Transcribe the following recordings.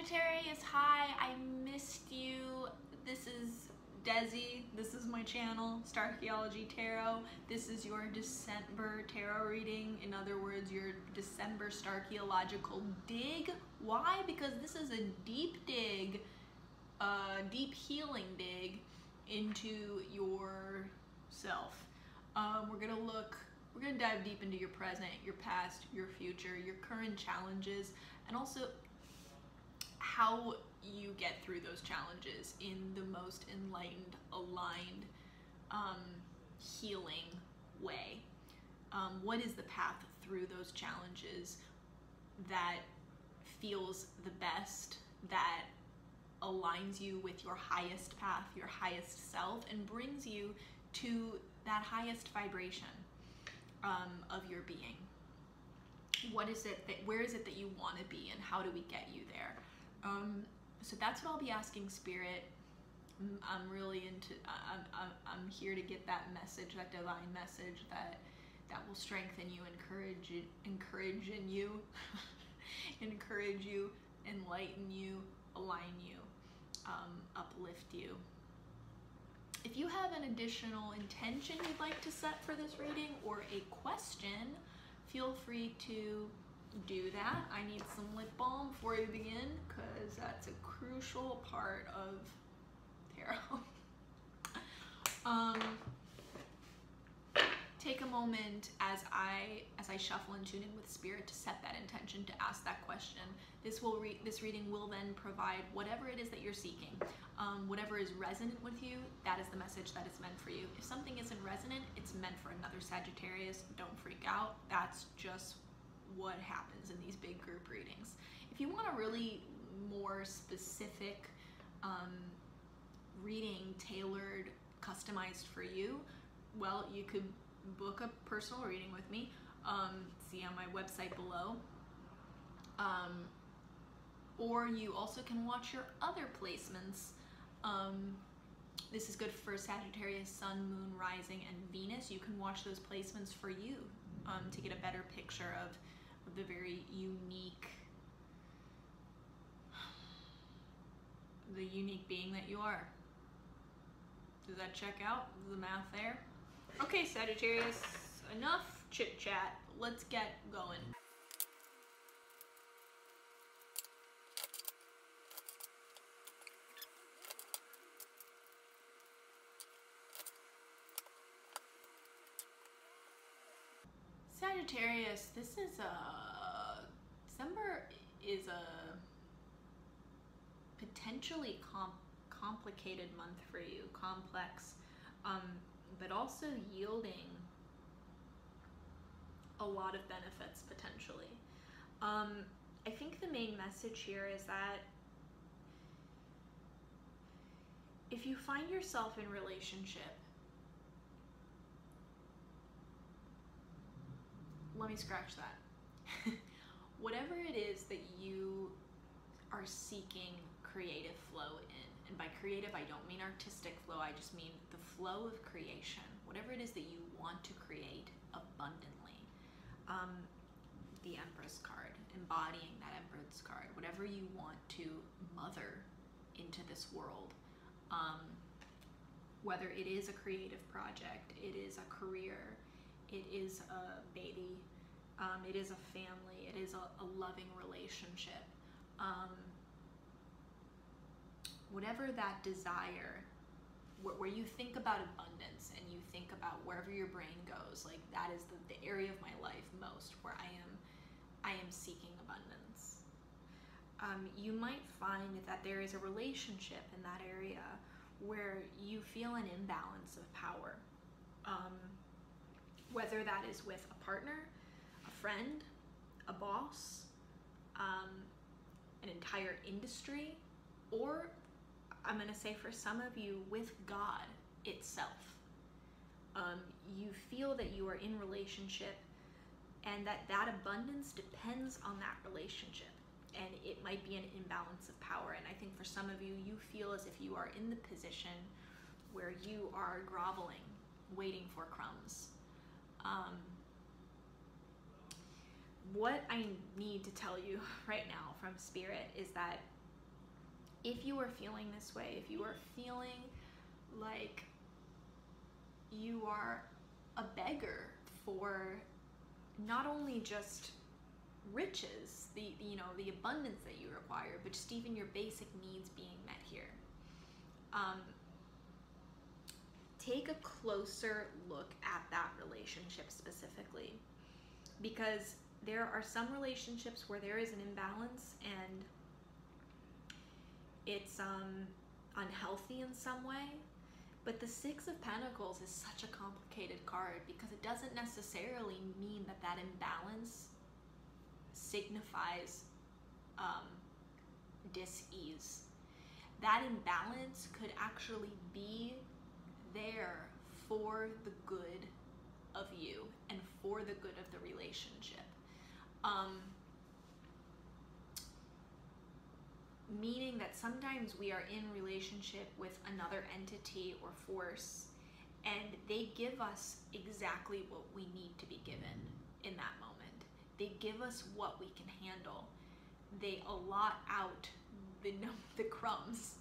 Sagittarius, hi, I missed you. This is Desi. This is my channel, Starchaeology Tarot. This is your December tarot reading. In other words, your December Starchaeological dig. Why? Because this is a deep dig, deep healing dig into yourself. We're gonna dive deep into your present, your past, your future, your current challenges, and also how you get through those challenges in the most enlightened, aligned, healing way. What is the path through those challenges that feels the best, that aligns you with your highest path, your highest self, and brings you to that highest vibration of your being? What is it that, where is it that you want to be, and how do we get you there? So that's what I'll be asking Spirit. I'm really into, I'm here to get that message, that divine message that will strengthen you, encourage you, encourage you, enlighten you, align you, uplift you. If you have an additional intention you'd like to set for this reading or a question, feel free to do that. I need some lip balm before we begin, because that's a crucial part of tarot. Take a moment as I shuffle and tune in with Spirit to set that intention, to ask that question. This reading will then provide whatever it is that you're seeking. Whatever is resonant with you, that is the message that is meant for you. If something isn't resonant, it's meant for another Sagittarius. Don't freak out. That's just what happens in these big group readings. If you want a really more specific reading, tailored, customized for you, well, you could book a personal reading with me. See on my website below. Or you also can watch your other placements. This is good for Sagittarius, Sun, Moon, Rising, and Venus. You can watch those placements for you to get a better picture of the very unique being that you are. Does that check out? Is the math there? Okay, Sagittarius, enough chit chat. Let's get going. Sagittarius, this is December is a potentially complicated month for you, complex, but also yielding a lot of benefits potentially. I think the main message here is that if you find yourself in relationship, let me scratch that. Whatever it is that you are seeking creative flow in, and by creative I don't mean artistic flow, I just mean the flow of creation. Whatever it is that you want to create abundantly. The Empress card, embodying that Empress card, whatever you want to mother into this world, whether it is a creative project, it is a career, it is a baby, it is a family, it is a loving relationship. Whatever that desire, where you think about abundance and you think about wherever your brain goes, like that is the area of my life most where I am seeking abundance. You might find that there is a relationship in that area where you feel an imbalance of power. Whether that is with a partner, a friend, a boss, an entire industry, or I'm going to say for some of you, with God itself. You feel that you are in relationship and that abundance depends on that relationship, and it might be an imbalance of power. And I think for some of you, you feel as if you are in the position where you are groveling, waiting for crumbs. What I need to tell you right now from Spirit is that if you are feeling this way, if you are feeling like you are a beggar for not only just riches, the abundance that you require, but just even your basic needs being met here, take a closer look at that relationship specifically, because there are some relationships where there is an imbalance and it's unhealthy in some way. But the Six of Pentacles is such a complicated card because it doesn't necessarily mean that that imbalance signifies dis-ease. That imbalance could actually be there for the good of you and for the good of the relationship. Meaning that sometimes we are in relationship with another entity or force, and they give us exactly what we need to be given in that moment. They give us what we can handle. They allot out the crumbs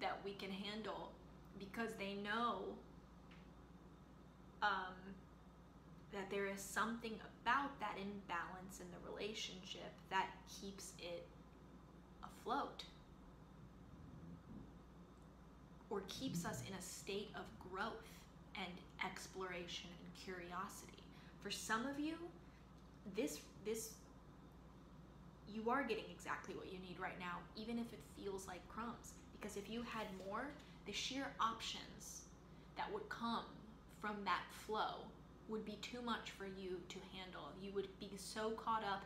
that we can handle, because they know that there is something about that imbalance in the relationship that keeps it afloat, or keeps us in a state of growth and exploration and curiosity. For some of you, this you are getting exactly what you need right now, even if it feels like crumbs. Because if you had more, the sheer options that would come from that flow would be too much for you to handle. You would be so caught up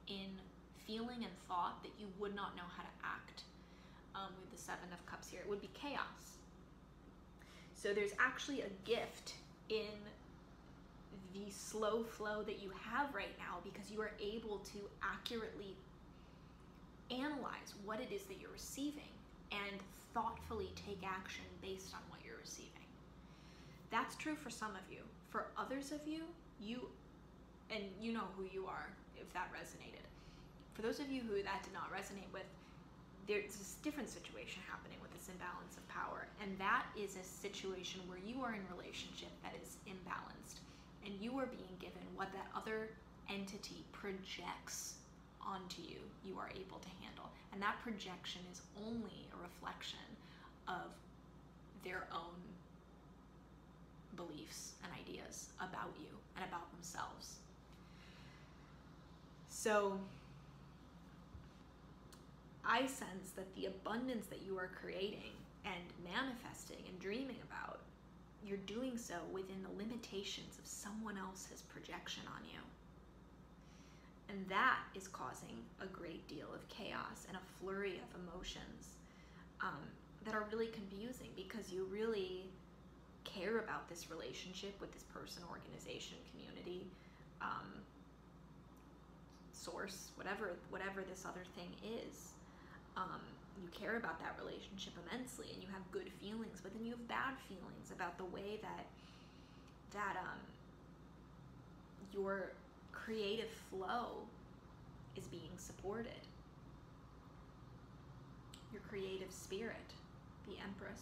in feeling and thought that you would not know how to act. With the Seven of Cups here, it would be chaos. So there's actually a gift in the slow flow that you have right now, because you are able to accurately analyze what it is that you're receiving and thoughtfully take action based on what you're receiving. That's true for some of you. For others of you, and you know who you are if that resonated. For those of you who that did not resonate with, there's this different situation happening with this imbalance of power, and that is a situation where you are in a relationship that is imbalanced, and you are being given what that other entity projects onto you, you are able to handle. And that projection is only a reflection of their own beliefs and ideas about you and about themselves. So I sense that the abundance that you are creating and manifesting and dreaming about, you're doing so within the limitations of someone else's projection on you. And that is causing a great deal of chaos and a flurry of emotions that are really confusing, because you really care about this relationship with this person, organization, community, source, whatever this other thing is. You care about that relationship immensely, and you have good feelings, but then you have bad feelings about the way that your creative flow is being supported. Your creative spirit, the Empress,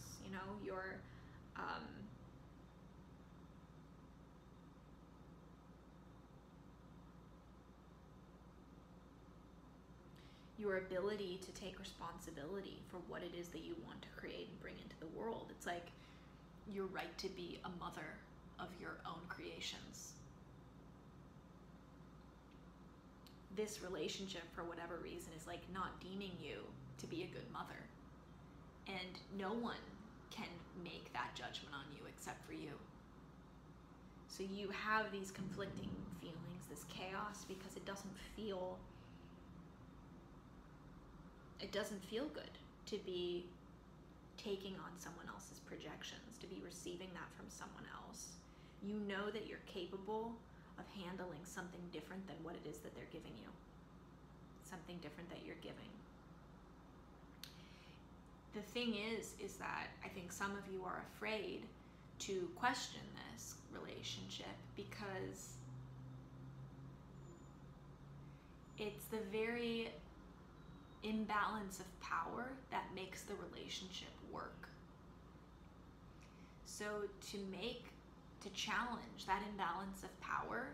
your ability to take responsibility for what it is that you want to create and bring into the world. It's like your right to be a mother of your own creations. This relationship, for whatever reason, is like not deeming you to be a good mother. And no one can make that judgment on you except for you. So you have these conflicting feelings, this chaos, because it doesn't feel good to be taking on someone else's projections, to be receiving that from someone else. You know that you're capable of handling something different than what it is that they're giving you. Something different that you're giving. The thing is that I think some of you are afraid to question this relationship, because it's the very imbalance of power that makes the relationship work. So to challenge that imbalance of power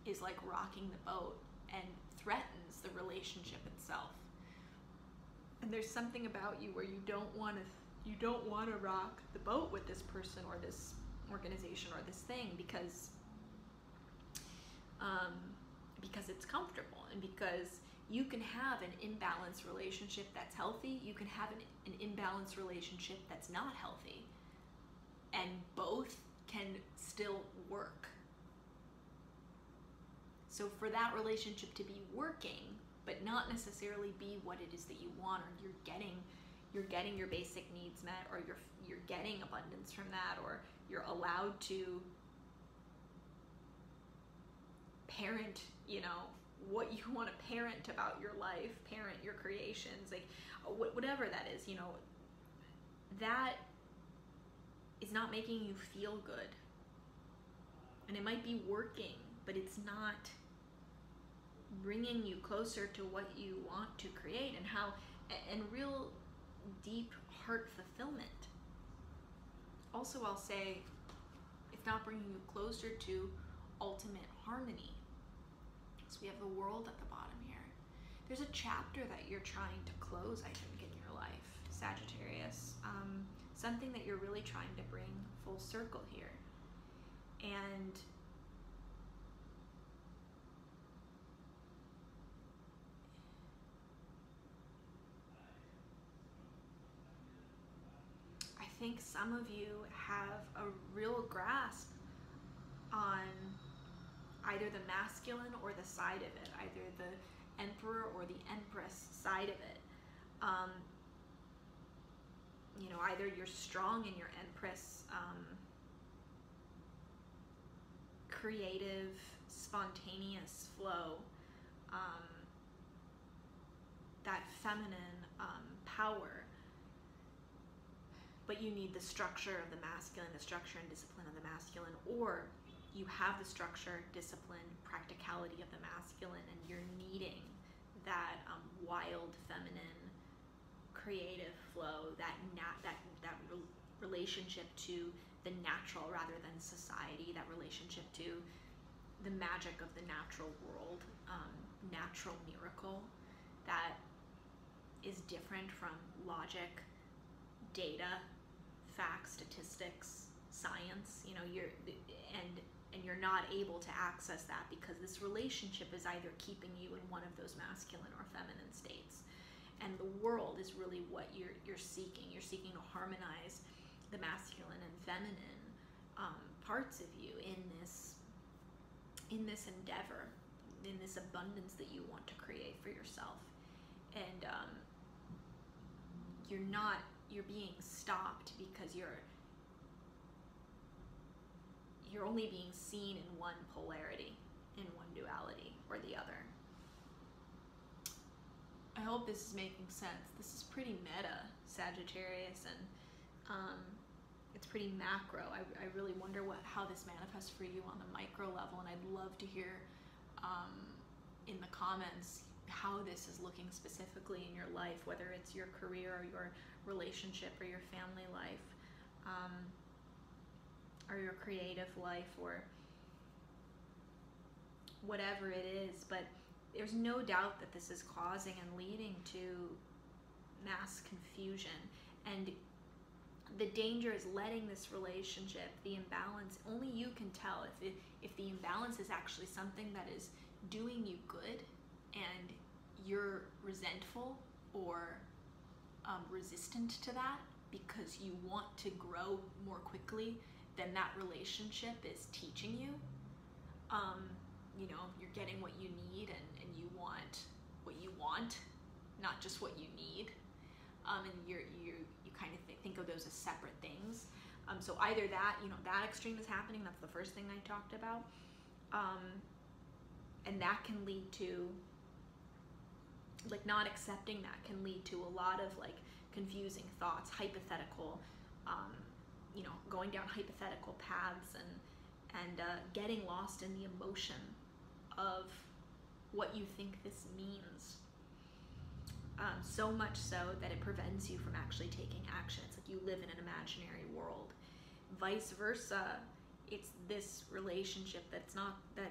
is like rocking the boat and threatens the relationship itself. And there's something about you where you don't want to rock the boat with this person or this organization or this thing because it's comfortable, and because you can have an imbalanced relationship that's healthy, you can have an imbalanced relationship that's not healthy, and both can still work. So for that relationship to be working, but not necessarily be what it is that you want, or you're getting your basic needs met, or you're getting abundance from that, or you're allowed to parent, what you want to parent about your life, parent your creations, like whatever that is, that is not making you feel good. And it might be working, but it's not bringing you closer to what you want to create and real deep heart fulfillment. Also, I'll say it's not bringing you closer to ultimate harmony. So we have the world at the bottom here. There's a chapter that you're trying to close, I think, in your life, Sagittarius. Something that you're really trying to bring full circle here. And I think some of you have a real grasp on either the masculine or the side of it, either the emperor or the empress side of it. Either you're strong in your empress, creative, spontaneous flow, that feminine power, but you need the structure of the masculine, the structure and discipline of the masculine, or you have the structure, discipline, practicality of the masculine, and you're needing that wild feminine creative flow, that relationship to the natural rather than society, that relationship to the magic of the natural world, natural miracle that is different from logic, data, facts, statistics, science. You're not able to access that because this relationship is either keeping you in one of those masculine or feminine states. And the world is really what you're seeking. You're seeking to harmonize the masculine and feminine parts of you in this endeavor, in this abundance that you want to create for yourself. And you're being stopped because you're only being seen in one polarity, in one duality or the other. I hope this is making sense. This is pretty meta, Sagittarius, and it's pretty macro. I really wonder how this manifests for you on the micro level, and I'd love to hear in the comments how this is looking specifically in your life, whether it's your career or your relationship or your family life, or your creative life, or whatever it is. But there's no doubt that this is causing and leading to mass confusion, and the danger is letting this relationship, the imbalance, only you can tell if the imbalance is actually something that is doing you good and you're resentful or resistant to that because you want to grow more quickly than that relationship is teaching you. You're getting what you need, and you want what you want, not just what you need. And you kind of think of those as separate things. So either that, that extreme is happening. That's the first thing I talked about. And that can lead to, not accepting that can lead to a lot of confusing thoughts, hypothetical, going down hypothetical paths, and getting lost in the emotion of what you think this means. so much so that it prevents you from actually taking action. It's like you live in an imaginary world. Vice versa, it's this relationship that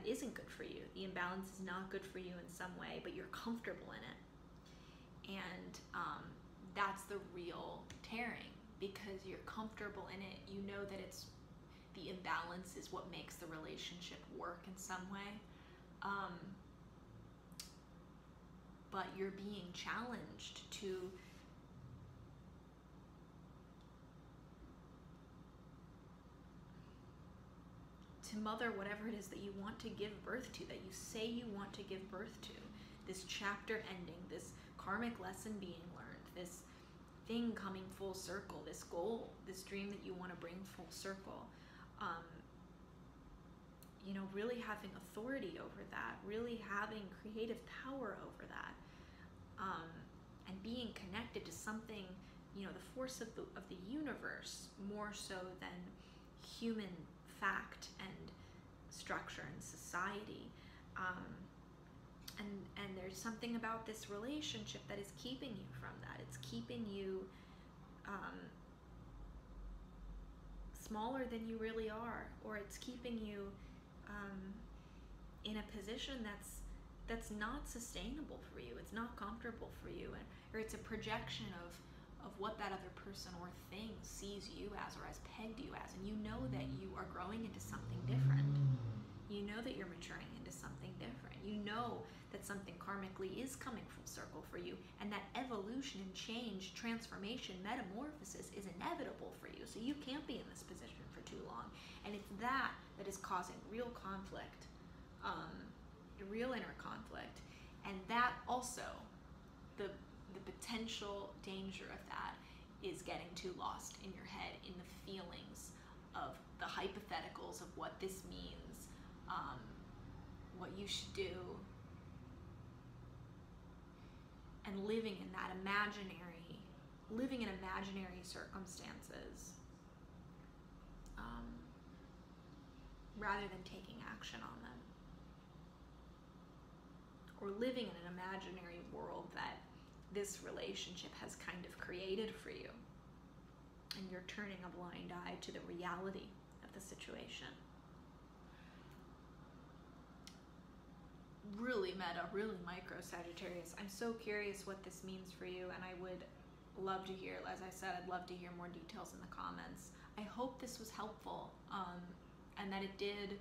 isn't good for you. The imbalance is not good for you in some way, but you're comfortable in it. And that's the real tearing, because you're comfortable in it. You know that the imbalance is what makes the relationship work in some way. But you're being challenged to mother whatever it is that you want to give birth to, that you say you want to give birth to. This chapter ending, this karmic lesson being learned, this thing coming full circle, this goal, this dream that you want to bring full circle. You know, really having authority over that, really having creative power over that, and being connected to something, you know, the force of the universe, more so than human fact and structure and society. And there's something about this relationship that is keeping you from that. It's keeping you smaller than you really are, or it's keeping you in a position that's not sustainable for you. It's not comfortable for you, or it's a projection of what that other person or thing sees you as, or has pegged you as. And you know that you are growing into something different. You know that you're maturing into something different. You know that something karmically is coming full circle for you, and that evolution and change, transformation, metamorphosis is inevitable for you. So you can't be in this position for too long. And it's that is causing real conflict, real inner conflict. And that also, the potential danger of that is getting too lost in your head, in the feelings of the hypotheticals of what this means, what you should do, and living in imaginary circumstances, rather than taking action on them, or living in an imaginary world that this relationship has kind of created for you, and you're turning a blind eye to the reality of the situation. Really meta, really micro, Sagittarius. I'm so curious what this means for you, and I would love to hear, as I said, I'd love to hear more details in the comments. I hope this was helpful, and that it did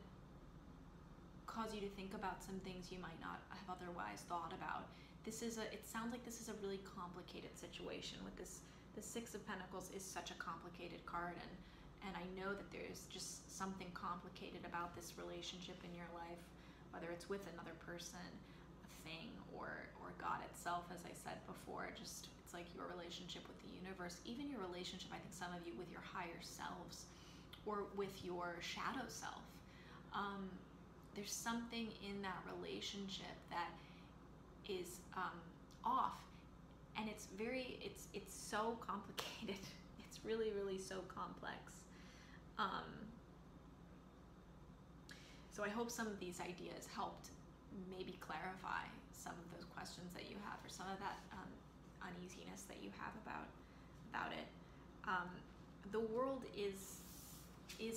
cause you to think about some things you might not have otherwise thought about. It sounds like this is a really complicated situation with this. The Six of Pentacles is such a complicated card, and I know that there's just something complicated about this relationship in your life, whether it's with another person, a thing, or God itself, as I said before. Just, it's like your relationship with the universe, even your relationship, I think some of you, with your higher selves, or with your shadow self. There's something in that relationship that is off, and it's so complicated. It's really, really so complex. So I hope some of these ideas helped maybe clarify some of those questions that you have, or some of that uneasiness that you have about it. The world is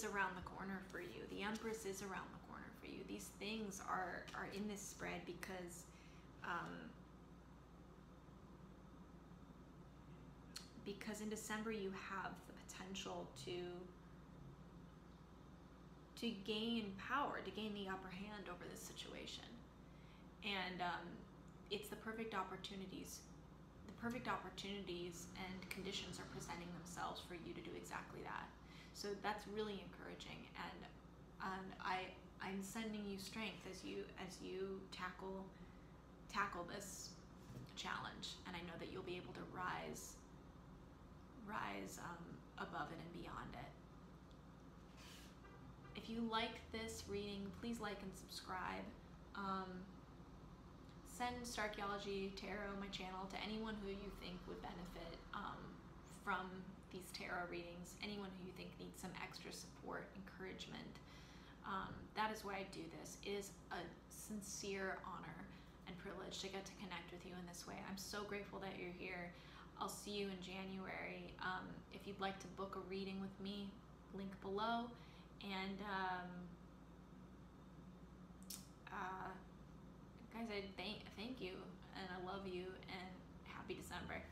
around the corner for you. The Empress is around the corner for you. These things are in this spread because in December you have the potential to gain power, to gain the upper hand over this situation. And it's the perfect opportunities and conditions are presenting themselves for you to do exactly that. So that's really encouraging, and I'm sending you strength as you tackle this challenge, and I know that you'll be able to rise above it and beyond it. If you like this reading, please like and subscribe. Send Starchaeology Tarot, my channel, to anyone who you think would benefit from these tarot readings, anyone who you think needs some extra support, encouragement. That is why I do this. It is a sincere honor and privileged to get to connect with you in this way. I'm so grateful that you're here. I'll see you in January. If you'd like to book a reading with me, link below. And guys, I thank you, and I love you, and happy December.